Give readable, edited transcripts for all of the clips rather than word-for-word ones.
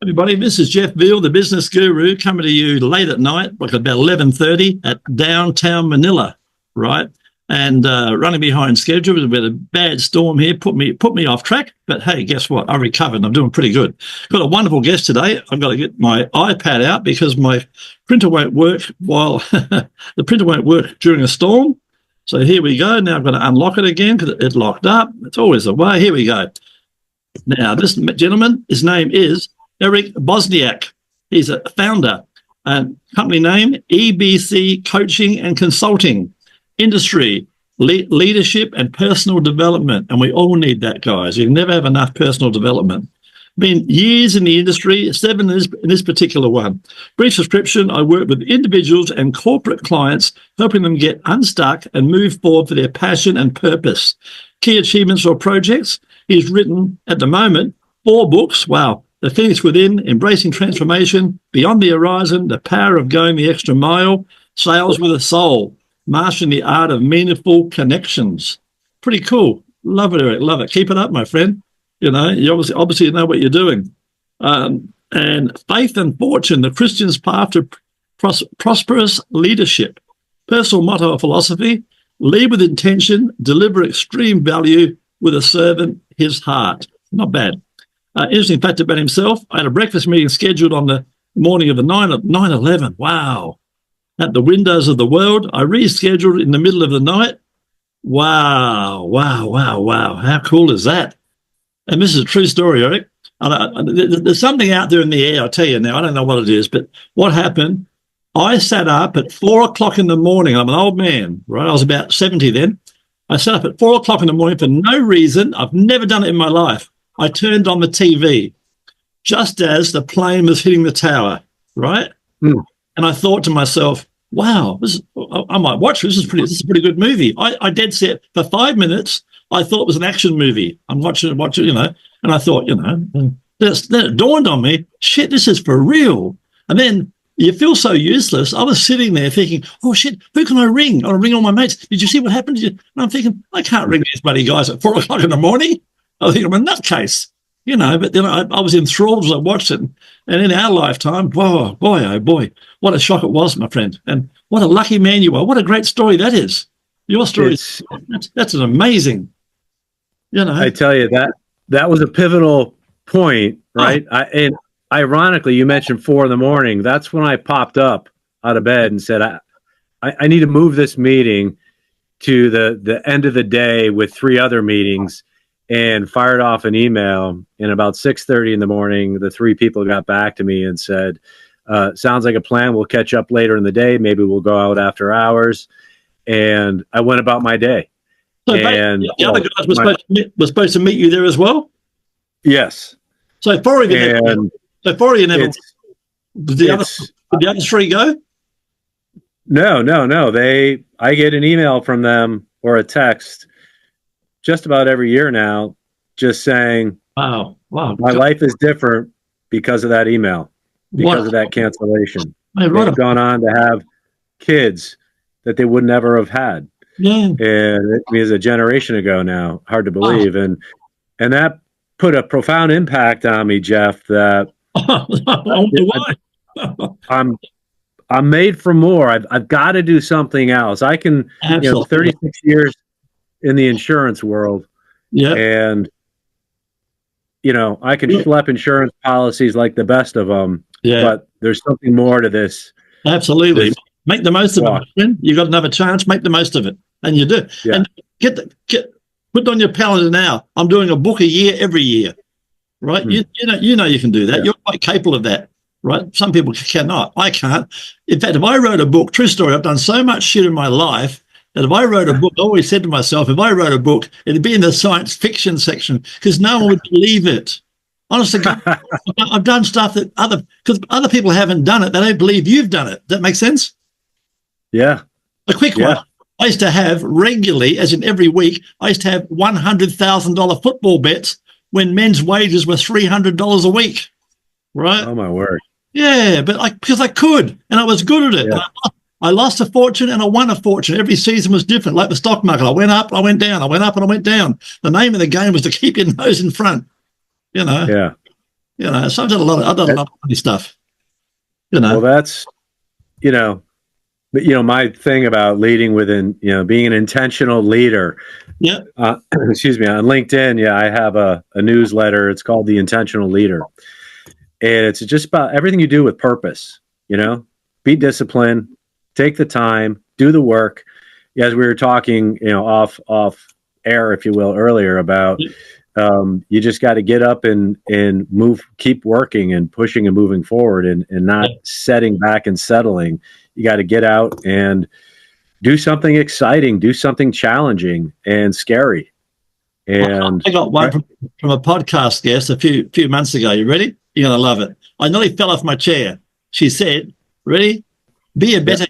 everybody. This is Jeff Veale, the business guru, coming to you late at night, like about 11:30 at downtown Manila, right? And running behind schedule. It was a bit of a bad storm here, put me off track. But hey, guess what? I recovered. I'm doing pretty good. Got a wonderful guest today. I've got to get my iPad out because my printer won't work while the printer won't work during a storm. So here we go. Now I've got to unlock it again because it locked up. It's always the way. Here we go. Now, this gentleman, his name is Eric Bosnyak. He's a founder. Company name, EBC Coaching and Consulting. Industry, leadership and personal development. And we all need that, guys. You can never have enough personal development. Been years in the industry, 7 in this particular one. Brief description, I work with individuals and corporate clients, helping them get unstuck and move forward for their passion and purpose. Key achievements or projects. He's written, at the moment, 4 books. Wow. The Phoenix Within, Embracing Transformation, Beyond the Horizon, The Power of Going the Extra Mile, Sales with a Soul, Mastering the Art of Meaningful Connections. Pretty cool. Love it, Eric. Love it. Keep it up, my friend. You know, you obviously know what you're doing. And Faith and Fortune, the Christian's Path to Prosperous Leadership. Personal motto or philosophy, lead with intention, deliver extreme value with a servant, his heart. Not bad. Interesting fact about himself, I had a breakfast meeting scheduled on the morning of the 9/11. Wow. At the windows of the world. I rescheduled in the middle of the night. Wow. How cool is that? And this is a true story, Eric. There's something out there in the air, I'll tell you now. I don't know what it is, but what happened, I sat up at 4 o'clock in the morning. I'm an old man, right? I was about 70 then. I sat up at 4 o'clock in the morning for no reason. I've never done it in my life. I turned on the TV just as the plane was hitting the tower, right? Mm. And I thought to myself, wow, I might watch this. This is a pretty good movie. I dead set for 5 minutes. I thought it was an action movie. I'm watching, you know, and I thought, you know, then it dawned on me, shit, this is for real. And then you feel so useless. I was sitting there thinking, oh, shit, who can I ring? I'll ring all my mates. Did you see what happened? And I'm thinking, I can't ring these bloody guys at 4 o'clock in the morning. I think I'm a nutcase, you know, but then I was enthralled as I watched it. And in our lifetime, oh boy, what a shock it was, my friend. And what a lucky man you are. What a great story that is. Your story, that's an amazing, you know. I tell you, that was a pivotal point, right? Oh. And ironically, you mentioned 4 in the morning. That's when I popped up out of bed and said, I need to move this meeting to the end of the day with 3 other meetings, and fired off an email. And about 6:30 in the morning, the 3 people got back to me and said, sounds like a plan. We'll catch up later in the day. Maybe we'll go out after hours. And I went about my day. So and the other guys were supposed to meet you there as well? Yes. So 4 of you never, did the other 3 go? No. I get an email from them or a text just about every year now, just saying, wow, my life is different because of that email, because of that cancellation. They've gone on to have kids that they would never have had. Yeah. And it was a generation ago now, hard to believe. Wow. And that put a profound impact on me, Jeff, that I'm made for more. I've got to do something else. I can, 36 years in the insurance world. Yeah. And, I can schlep insurance policies like the best of them. Yeah. But there's something more to this. Absolutely. Make the most of it. You got another chance, make the most of it. And you do. Yeah. And put on your calendar now. I'm doing a book a year every year. Right? Mm. You know you can do that. Yeah. You're quite capable of that. Right? Some people cannot. I can't. In fact, if I wrote a book, true story, I've done so much shit in my life that if I wrote a book, I always said to myself, if I wrote a book, it'd be in the science fiction section because no one would believe it. Honestly, I've done stuff that because other people haven't done it. They don't believe you've done it. Does that make sense? Yeah. A quick one. I used to have regularly, as in every week, I used to have $100,000 football bets when men's wages were $300 a week. Right? Oh, my word. Yeah, but because I could, and I was good at it. Yeah. I lost a fortune and I won a fortune. Every season was different, like the stock market. I went up, I went down. I went up and I went down. The name of the game was to keep your nose in front, Yeah. You know, so I've done a lot of funny stuff. You know, Well, that's, you know, but my thing about leading within, being an intentional leader. yeah, Excuse me, on LinkedIn, I have a newsletter. It's called The Intentional Leader. And it's just about everything you do with purpose, be disciplined, take the time, do the work. As we were talking, off air, if you will, earlier about, you just got to get up and move, keep working and pushing and moving forward and not setting back and settling. You got to get out and do something exciting, do something challenging and scary. And I got one from a podcast guest a few months ago. You ready? You're going to love it. I nearly fell off my chair. She said, ready? Be a better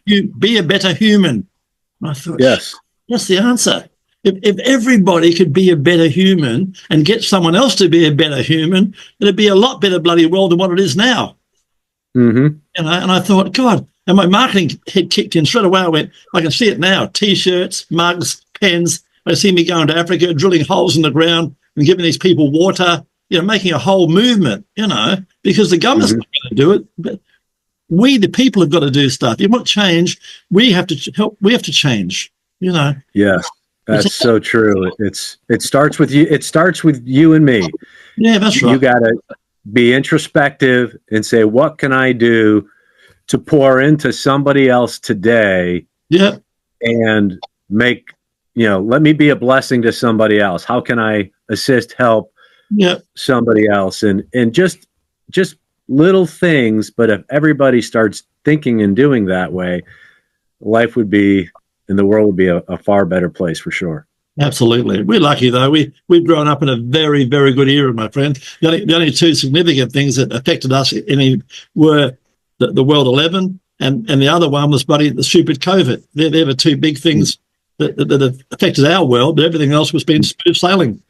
human. And I thought, yes, that's the answer. If everybody could be a better human and get someone else to be a better human, it'd be a lot better bloody world than what it is now. Mm-hmm. And I thought, God, and my marketing head kicked in straight away. I went, I can see it now. T-shirts, mugs, pens. I see me going to Africa, drilling holes in the ground and giving these people water, making a whole movement, because the government's not going to do it. But we, the people, have got to do stuff. If you want change, we have to help. We have to change, Yes, that's so true. It starts with you. It starts with you and me. Yeah, that's right. You got to be introspective and say, what can I do to pour into somebody else today? Yeah. And make, let me be a blessing to somebody else. How can I assist, help somebody else? And just little things. But if everybody starts thinking and doing that way, life would be, and the world would be a far better place for sure. Absolutely. We're lucky, though. We've grown up in a very, very good era, my friend. The only two significant things that affected us were the World 11 and the other one was the stupid COVID. They're the two big things that affected our world, but everything else was being smooth sailing.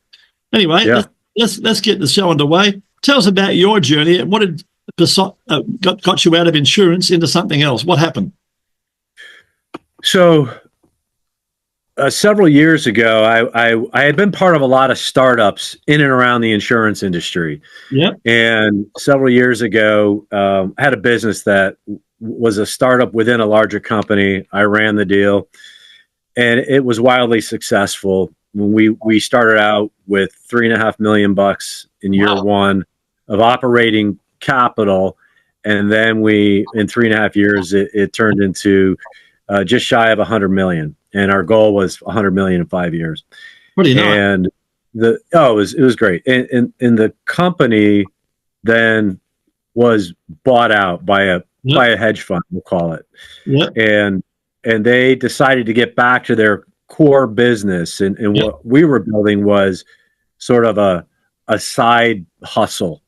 Anyway, let's get the show underway. Tell us about your journey and what had got you out of insurance into something else. What happened? So several years ago, I had been part of a lot of startups in and around the insurance industry. Yeah. And several years ago, I had a business that was a startup within a larger company. I ran the deal, and it was wildly successful. When we started out with $3.5 million in year one of operating capital, and then in 3.5 years, it turned into just shy of 100 million. And our goal was 100 million in 5 years. Pretty nice. And it was great. And the company then was bought out by a hedge fund, we'll call it. Yeah. And they decided to get back to their core business. And what we were building was sort of a side hustle,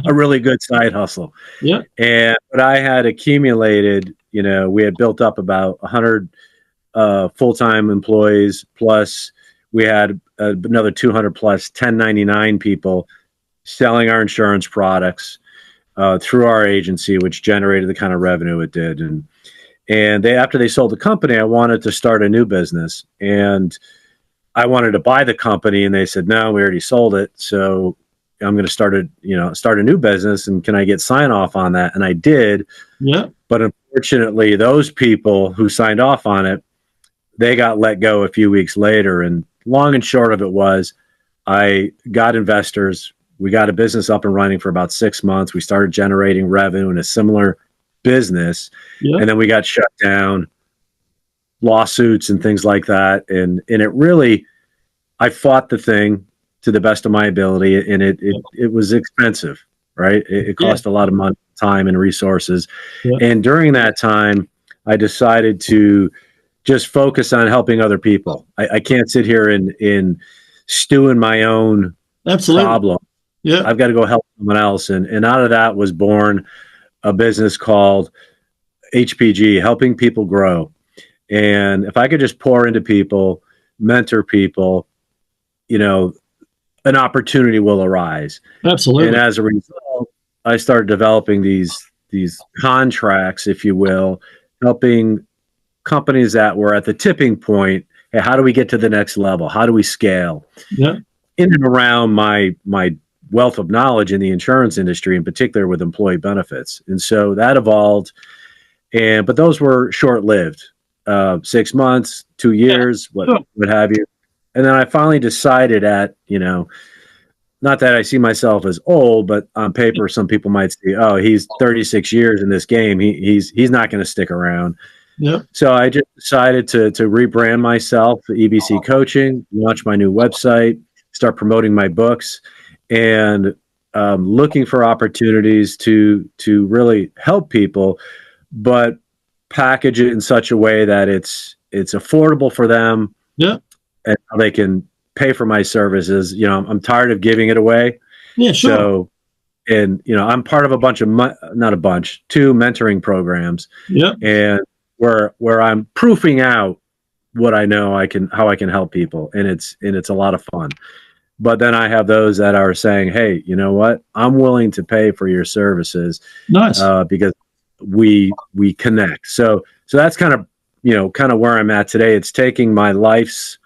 a really good side hustle. Yeah. And what I had accumulated, we had built up about 100 full-time employees, plus we had another 200 plus 1099 people selling our insurance products through our agency, which generated the kind of revenue it did. And after they sold the company, I wanted to start a new business, and I wanted to buy the company, and they said, no, we already sold it. So I'm going to start a new business, and can I get sign off on that? And I did. Yeah. But unfortunately, those people who signed off on it, they got let go a few weeks later. And long and short of it was, I got investors. We got a business up and running for about 6 months. We started generating revenue in a similar business. Yeah. And then we got shut down, lawsuits and things like that. And it really, I fought the thing to the best of my ability, and it was expensive, right? It cost a lot of money, time, and resources. Yeah. And during that time, I decided to just focus on helping other people. I can't sit here and stew in my own problem. Yeah, I've got to go help someone else. And out of that was born a business called HPG, Helping People Grow. And if I could just pour into people, mentor people, an opportunity will arise. Absolutely. And as a result, I started developing these contracts, if you will, helping companies that were at the tipping point. Hey, how do we get to the next level? How do we scale? Yeah. In and around my wealth of knowledge in the insurance industry, in particular with employee benefits. And so that evolved, but those were short-lived, 6 months, 2 years, what have you. And then I finally decided not that I see myself as old, but on paper, some people might say, oh, he's 36 years in this game. He's not going to stick around. Yeah. So I just decided to rebrand myself, EBC Coaching, launch my new website, start promoting my books, and looking for opportunities to really help people, but package it in such a way that it's affordable for them. Yeah. And how they can pay for my services. I'm tired of giving it away. Yeah, sure. So, and I'm part of two mentoring programs. Yeah. And where I'm proofing out what I know how I can help people, and it's a lot of fun. But then I have those that are saying, hey, you know what? I'm willing to pay for your services. Nice. Because we connect. So that's kind of where I'm at today. It's taking my life's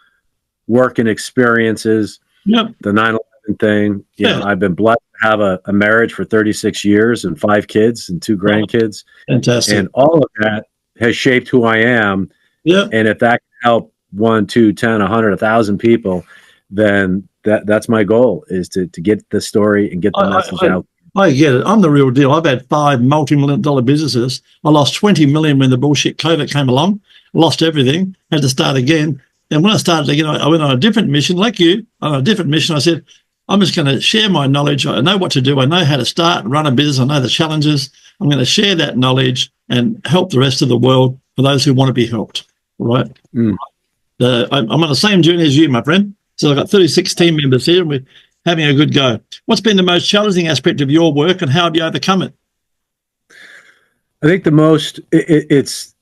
work and experiences, Yep. the 9/11 thing. I've been blessed to have a marriage for 36 years and 5 kids and 2 grandkids. Fantastic. And all of that has shaped who I am. Yeah. And if that can help 1, 2, 10, 100, 1,000 people, then that's my goal, is to get the story and get the message out. I get it. I'm the real deal. I've had 5 multi-million-dollar businesses. I lost 20 million when the bullshit COVID came along. Lost everything. Had to start again. And when I started again, I went on a different mission, like you, on a different mission. I said, I'm just going to share my knowledge. I know what to do. I know how to start and run a business. I know the challenges. I'm going to share that knowledge and help the rest of the world, for those who want to be helped. Right? I'm on the same journey as you, my friend. So I've got 36 team members here, and we're having a good go. What's been the most challenging aspect of your work, and how have you overcome it? I think the most, there's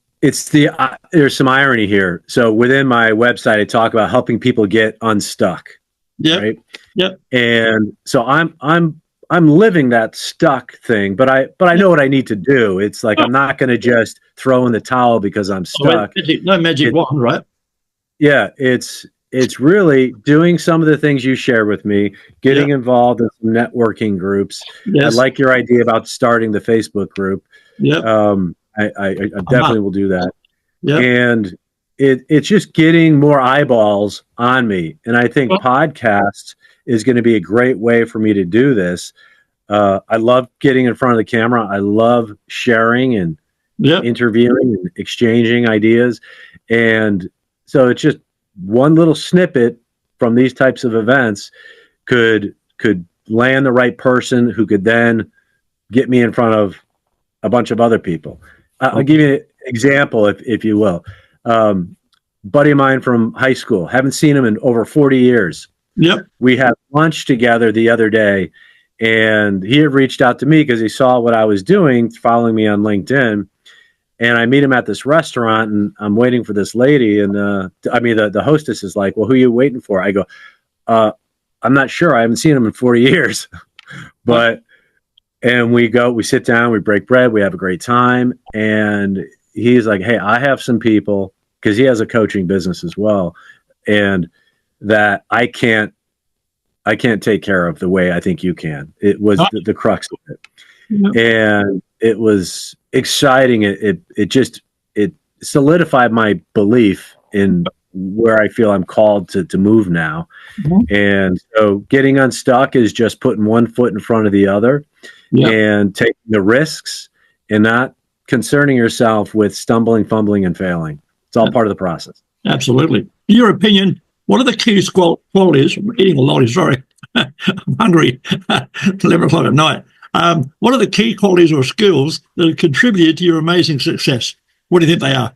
some irony here. So within my website, I talk about helping people get unstuck. Yeah. Right. Yep. And so I'm living that stuck thing, but I know what I need to do. It's like, I'm not going to just throw in the towel because I'm stuck. No magic wand, right? Yeah. It's really doing some of the things you share with me, getting involved in some networking groups. Yes. I like your idea about starting the Facebook group. Yeah. I definitely will do that. Yeah. And it's just getting more eyeballs on me. And I think podcasts is going to be a great way for me to do this. I love getting in front of the camera. I love sharing and interviewing and exchanging ideas. And so it's just one little snippet from these types of events could land the right person who could then get me in front of a bunch of other people. I'll give you an example, if you will. Buddy of mine from high school, haven't seen him in over 40 years. Yep. We had lunch together the other day, and he had reached out to me because he saw what I was doing, following me on LinkedIn. And I meet him at this restaurant, and I'm waiting for this lady. And the hostess is like, well, who are you waiting for? I go, I'm not sure. I haven't seen him in 40 years. And we sit down, we break bread, we have a great time. And he's like, hey, I have some people, because he has a coaching business as well, and that I can't take care of the way I think you can. It was the crux of it. Yep. And it was exciting. It solidified my belief in where I feel I'm called to move now. Mm-hmm. And so getting unstuck is just putting one foot in front of the other and taking the risks and not concerning yourself with stumbling, fumbling, and failing. It's all part of the process. Absolutely. In your opinion, what are the key qualities? I'm eating a lot, sorry. I'm hungry. 11 o'clock at night. What are the key qualities or skills that have contributed to your amazing success? What do you think they are?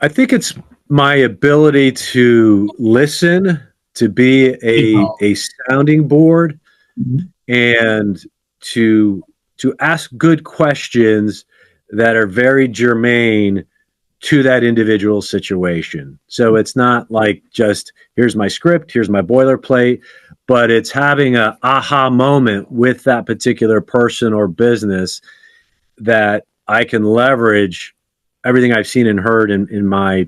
I think it's my ability to listen, to be a sounding board, and to ask good questions that are very germane to that individual situation. So it's not like just, here's my script, here's my boilerplate, but it's having an aha moment with that particular person or business that I can leverage everything I've seen and heard in my,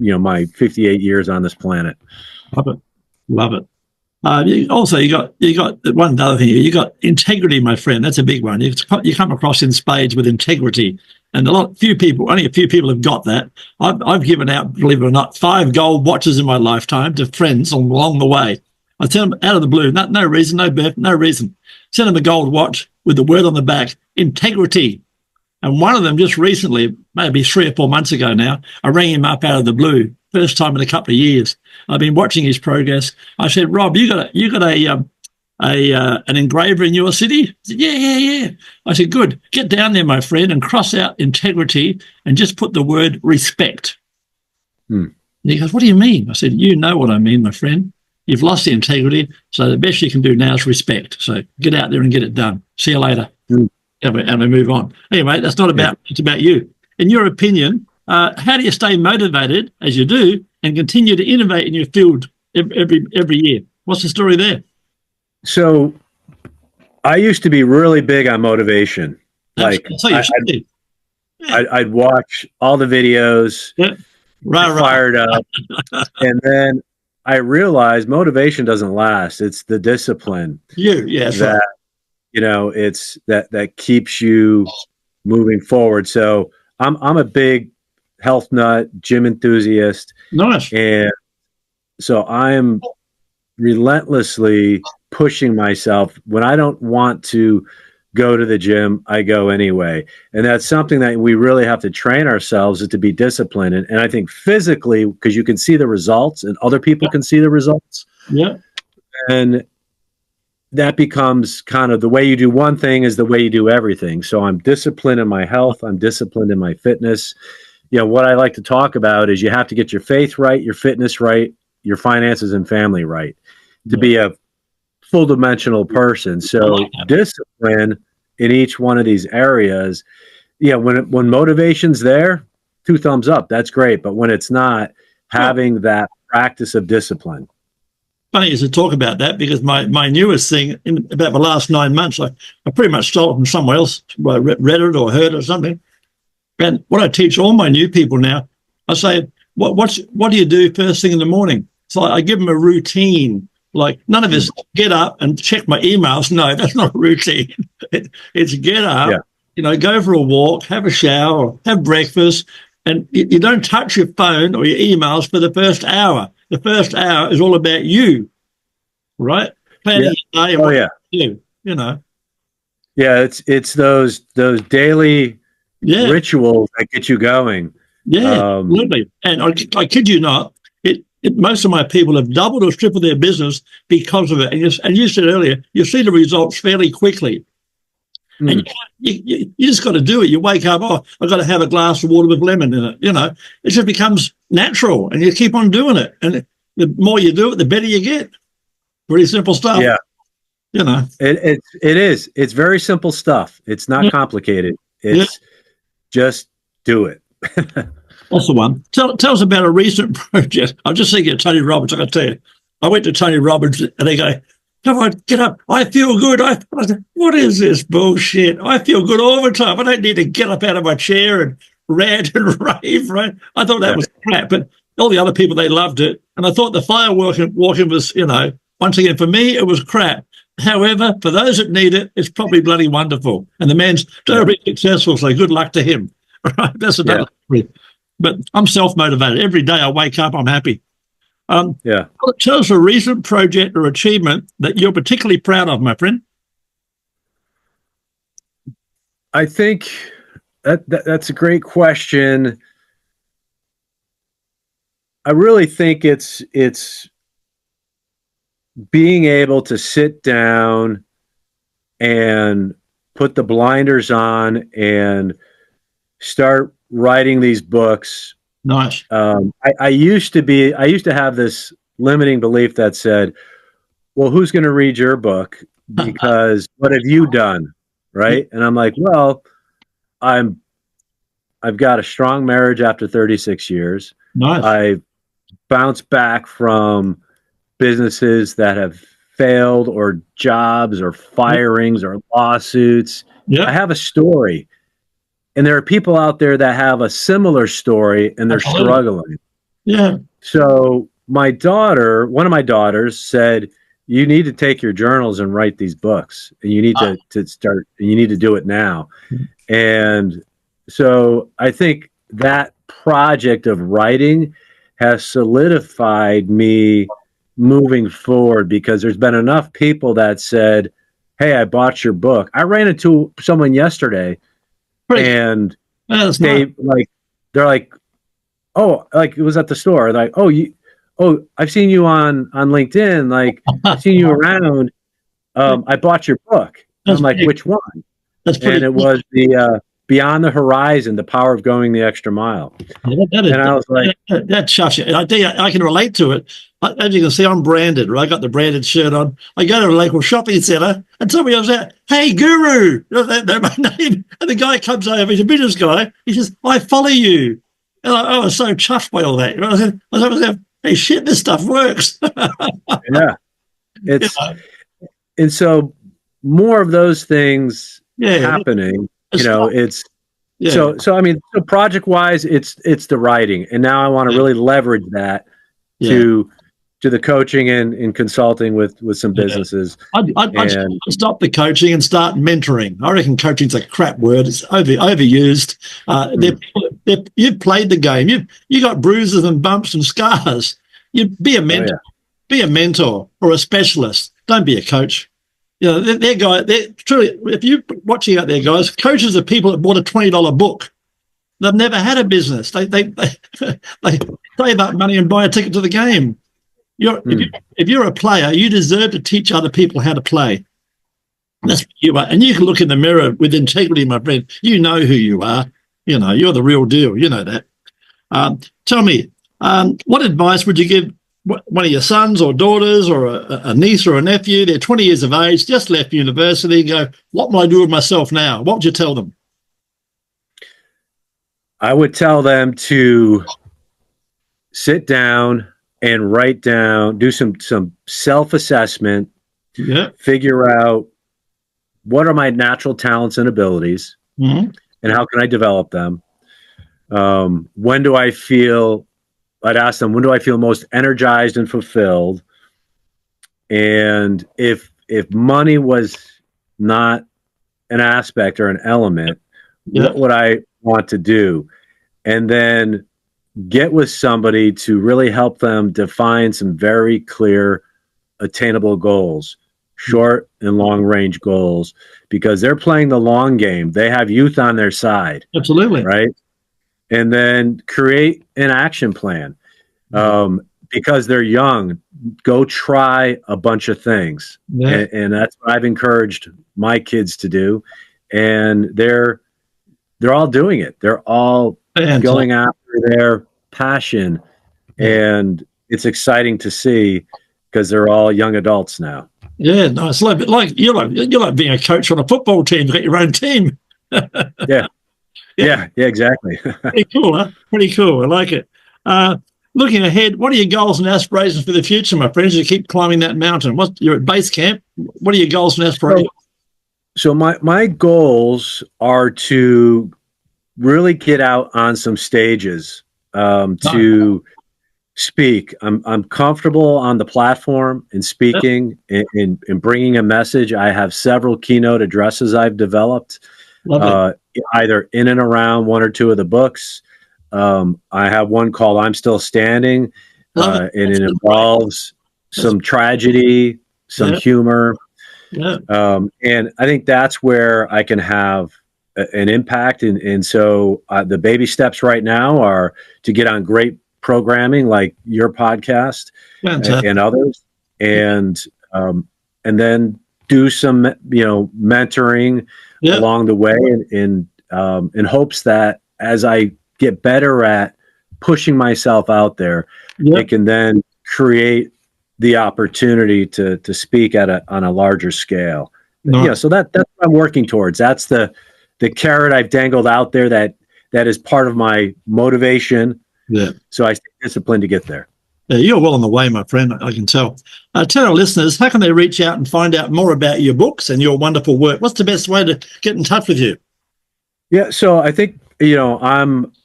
my 58 years on this planet. Love it. Love it. You got one other thing. You got integrity, my friend. That's a big one. You come across in spades with integrity, and only a few people have got that. I've given out, believe it or not, 5 gold watches in my lifetime to friends along the way. I send them out of the blue, no reason, no birth, no reason. Send them a gold watch with the word on the back, integrity. And one of them just recently, maybe 3 or 4 months ago now, I rang him up out of the blue, first time in a couple of years. I've been watching his progress. I said, Rob, you got an engraver in your city? He said, yeah. I said, good. Get down there, my friend, and cross out integrity and just put the word respect. And he goes, what do you mean? I said, you know what I mean, my friend. You've lost the integrity, so the best you can do now is respect. So get out there and get it done. See you later. And we move on. Anyway, that's not about it's about you. In your opinion, how do you stay motivated as you do and continue to innovate in your field every year? What's the story there? So I used to be really big on motivation. Like I'd watch all the videos, fired up, and then I realized motivation doesn't last. It's the discipline. That it's that keeps you moving forward. So I'm a big health nut, gym enthusiast. Nice. And so I'm relentlessly pushing myself. When I don't want to go to the gym, I go anyway. And that's something that we really have to train ourselves, is to be disciplined. And I think physically, because you can see the results and other people can see the results. Yeah. And that becomes kind of the way you do one thing is the way you do everything. So I'm disciplined in my health. I'm disciplined in my fitness. What I like to talk about is you have to get your faith right, your fitness right, your finances and family right to be a full dimensional person. So discipline in each one of these areas. When motivation's there, 2 thumbs up. That's great. But when it's not, having that practice of discipline. Funny is to talk about that, because my newest thing in about the last 9 months, I pretty much stole it from somewhere else. I read it or heard it or something. And what I teach all my new people now, I say, what do you do first thing in the morning? So I give them a routine. Like, none of us get up and check my emails. No, that's not a routine. It's get up, go for a walk, have a shower, have breakfast, and you don't touch your phone or your emails for the first hour. The first hour is all about you, right? Planning your day and what you do, Yeah, it's those daily rituals that get you going. Yeah, absolutely. And I kid you not, most of my people have doubled or tripled their business because of it. And you said earlier, you see the results fairly quickly. And you just got to do it. You wake up, I've got to have a glass of water with lemon in it. It just becomes natural, and you keep on doing it. And the more you do it, the better you get. Pretty simple stuff. Yeah. It is. It's very simple stuff. It's not complicated. It's just do it. That's the one. Tell us about a recent project. I'm just thinking of Tony Robbins. I got to tell you, I went to Tony Robbins and they go, come on, get up. I feel good. I said, what is this bullshit? I feel good all the time. I don't need to get up out of my chair and rant and rave, right? I thought that was crap, but all the other people, they loved it. And I thought the walking was, once again, for me, it was crap. However, for those that need it, it's probably bloody wonderful. And the man's terribly successful, so good luck to him. Right? That's another story. But I'm self-motivated. Every day I wake up, I'm happy. Tell us a recent project or achievement that you're particularly proud of, my friend. I think that's a great question. I really think it's being able to sit down and put the blinders on and start writing these books. Nice. I used to have this limiting belief that said, well, who's going to read your book? Because what have you done? Right. And I'm like, well, I've got a strong marriage after 36 years. Nice. I bounced back from businesses that have failed, or jobs or firings or lawsuits. Yeah. I have a story. And there are people out there that have a similar story and they're struggling. Yeah. So one of my daughters said, you need to take your journals and write these books, and you need to start, and you need to do it now. And so I think that project of writing has solidified me moving forward, because there's been enough people that said, hey, I bought your book. I ran into someone yesterday and they're like, oh, like it was at the store. Like, oh, I've seen you on LinkedIn. Like, I've seen you around. I bought your book. I'm like, which one? And it was the Beyond the Horizon, The Power of Going the Extra Mile. And I was like, that chuffs you. I can relate to it. As you can see, I'm branded, right? I got the branded shirt on. I go to a local shopping centre and somebody goes out, hey, Guru. They're my name. And the guy comes over, he's a business guy. He says, I follow you. And I was so chuffed by all that. I said, hey, shit, this stuff works. Yeah. And so more of those things happening, so I mean, so project wise, it's the writing. And now I want to really leverage that to the coaching and consulting with some businesses. I'd stop the coaching and start mentoring. I reckon coaching's a crap word. It's overused. You've played the game. You got bruises and bumps and scars. You be a mentor. Be a mentor or a specialist. Don't be a coach. You know, they're truly, if you're watching out there, guys, coaches are people that bought a $20 book. They've never had a business. They save up money and buy a ticket to the game. If you're a player, you deserve to teach other people how to play. That's what you are. And you can look in the mirror with integrity, my friend. You know who you are. You know, you're the real deal. You know that. Tell me, what advice would you give one of your sons or daughters or a niece or a nephew? They're 20 years of age, just left university, go, what will I do with myself now? What would you tell them? I would tell them to sit down and write down, do some self-assessment, figure out what are my natural talents and abilities, and how can I develop them? I'd ask them, when do I feel most energized and fulfilled? And if money was not an aspect or an element, what would I want to do? And then get with somebody to really help them define some very clear, attainable goals, short and long range goals, because they're playing the long game. They have youth on their side. Absolutely. Right. And then create an action plan. Because they're young, go try a bunch of things. And that's what I've encouraged my kids to do. And they're all doing it. They're all going after their passion. And it's exciting to see, because they're all young adults now. Yeah, nice. Like you're like being a coach on a football team. You've got your own team. Yeah, exactly. Pretty cool, huh? Pretty cool. I like it. Looking ahead, what are your goals and aspirations for the future, my friends? You keep climbing that mountain. You're at base camp. What are your goals and aspirations? So my goals are to really get out on some stages, to speak. I'm comfortable on the platform and speaking and bringing a message. I have several keynote addresses I've developed, either in and around one or two of the books. I have one called I'm Still Standing, and it involves some tragedy, some humor. And I think that's where I can have an impact. And so the baby steps right now are to get on great programming like your podcast and others, and then do some, mentoring along the way, in hopes that as I get better at pushing myself out there, it can then create the opportunity to speak on a larger scale. So that's what I'm working towards. That's the carrot I've dangled out there that is part of my motivation. So I stay disciplined to get there. You're well on the way, my friend. I can tell. Tell our listeners, how can they reach out and find out more about your books and your wonderful work? What's the best way to get in touch with you? So I think,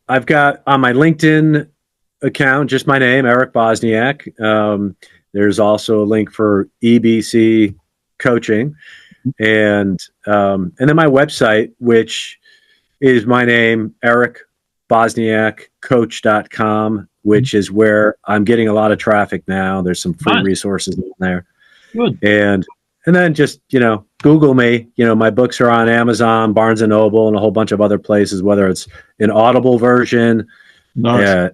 I've got on my LinkedIn account, just my name, Eric Bosnyak. There's also a link for EBC Coaching, and then my website, which is my name, 𝐅𝐚𝐬𝐧𝐿 which is where I'm getting a lot of traffic now. There's some free resources in there. Good. And then just, Google me. My books are on Amazon, Barnes and Noble, and a whole bunch of other places, whether it's an Audible version, a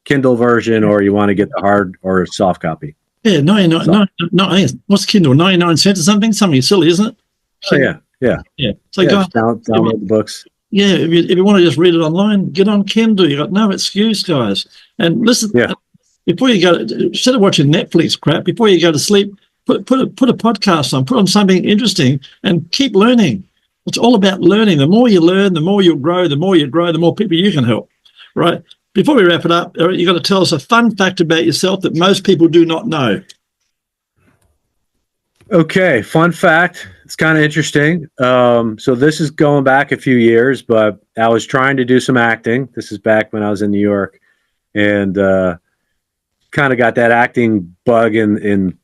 Kindle version, or you want to get the hard or soft copy. Yeah, 99, no, what's Kindle? 99 cents or something? Something silly, isn't it? So, yeah. So guys, download the books. Yeah, if you want to just read it online, get on Kindle. You got no excuse, guys. And listen, before you go, instead of watching Netflix crap, before you go to sleep, put a podcast on, put on something interesting, and keep learning. It's all about learning. The more you learn, the more you'll grow. The more you grow, the more people you can help. Right? Before we wrap it up, Eric, you've got to tell us a fun fact about yourself that most people do not know. Okay, fun fact. It's kind of interesting. So this is going back a few years, but I was trying to do some acting. This is back when I was in New York, and kind of got that acting bug in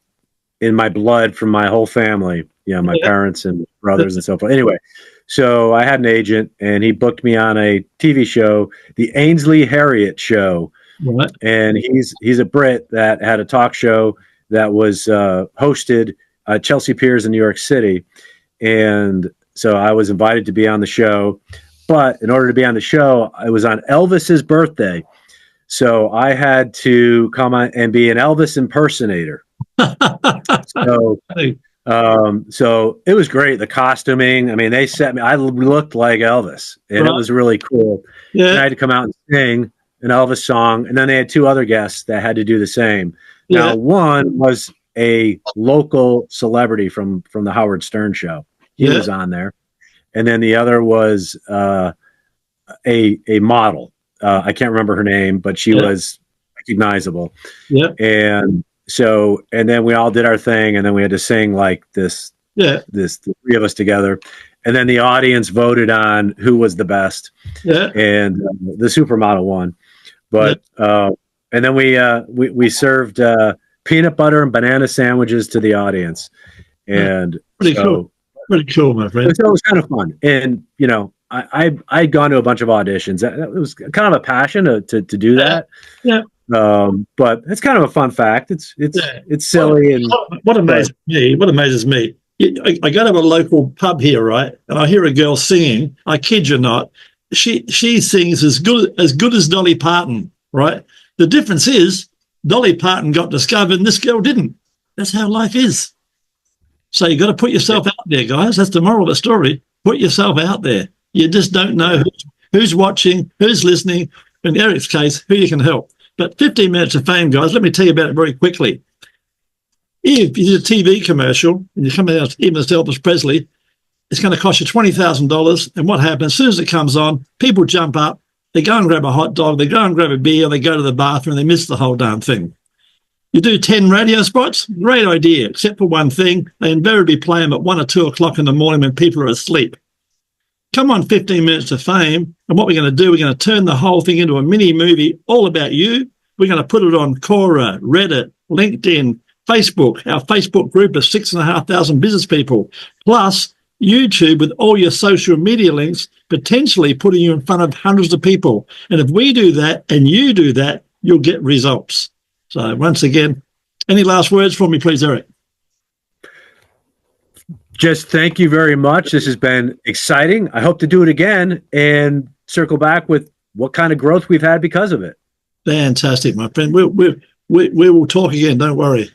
my blood from my whole family. My parents and brothers and so forth. Anyway, so I had an agent, and he booked me on a TV show, the 𝐁𝐨𝐬𝐧𝐬𝐬 show. What? And he's a Brit that had a talk show that was hosted Chelsea Piers in New York City. And so I was invited to be on the show, but in order to be on the show, it was on Elvis's birthday. So I had to come on and be an Elvis impersonator. So it was great. The costuming, I mean, they set me, I looked like Elvis, and it was really cool. Yeah. And I had to come out and sing an Elvis song. And then they had two other guests that had to do the same. Yeah. Now, one was a local celebrity from the Howard Stern show. He was on there. And then the other was a model. I can't remember her name, but she was recognizable. Yeah. And then we all did our thing, and then we had to sing like the three of us together. And then the audience voted on who was the best. Yeah. And the supermodel won. But and then we served peanut butter and banana sandwiches to the audience. And pretty cool, my friend. So it was kind of fun. And I'd gone to a bunch of auditions. It was kind of a passion to do that. Yeah. But it's kind of a fun fact. It's silly. And what amazes me. I go to a local pub here, right, and I hear a girl singing. I kid you not. She sings as good as Dolly Parton, right? The difference is Dolly Parton got discovered and this girl didn't. That's how life is. So you got to put yourself out there, guys. That's the moral of the story. Put yourself out there. You just don't know who's watching, who's listening. In Eric's case, who you can help. But 15 minutes of fame, guys, let me tell you about it very quickly. If you did a TV commercial and you come out even as Elvis Presley, it's going to cost you $20,000. And what happens, as soon as it comes on, people jump up, they go and grab a hot dog, they go and grab a beer, they go to the bathroom, they miss the whole damn thing. You do 10 radio spots, great idea, except for one thing, they invariably play them at 1 or 2 o'clock in the morning when people are asleep. Come on, 15 minutes of fame, and what we're going to do, we're going to turn the whole thing into a mini movie all about you. We're going to put it on Quora, Reddit, LinkedIn, Facebook, our Facebook group of 6,500 business people, plus YouTube with all your social media links, potentially putting you in front of hundreds of people. And if we do that and you do that, you'll get results. So once again, any last words for me, please, Eric? Just thank you very much. This has been exciting. I hope to do it again and circle back with what kind of growth we've had because of it. Fantastic, my friend. We will talk again. Don't worry.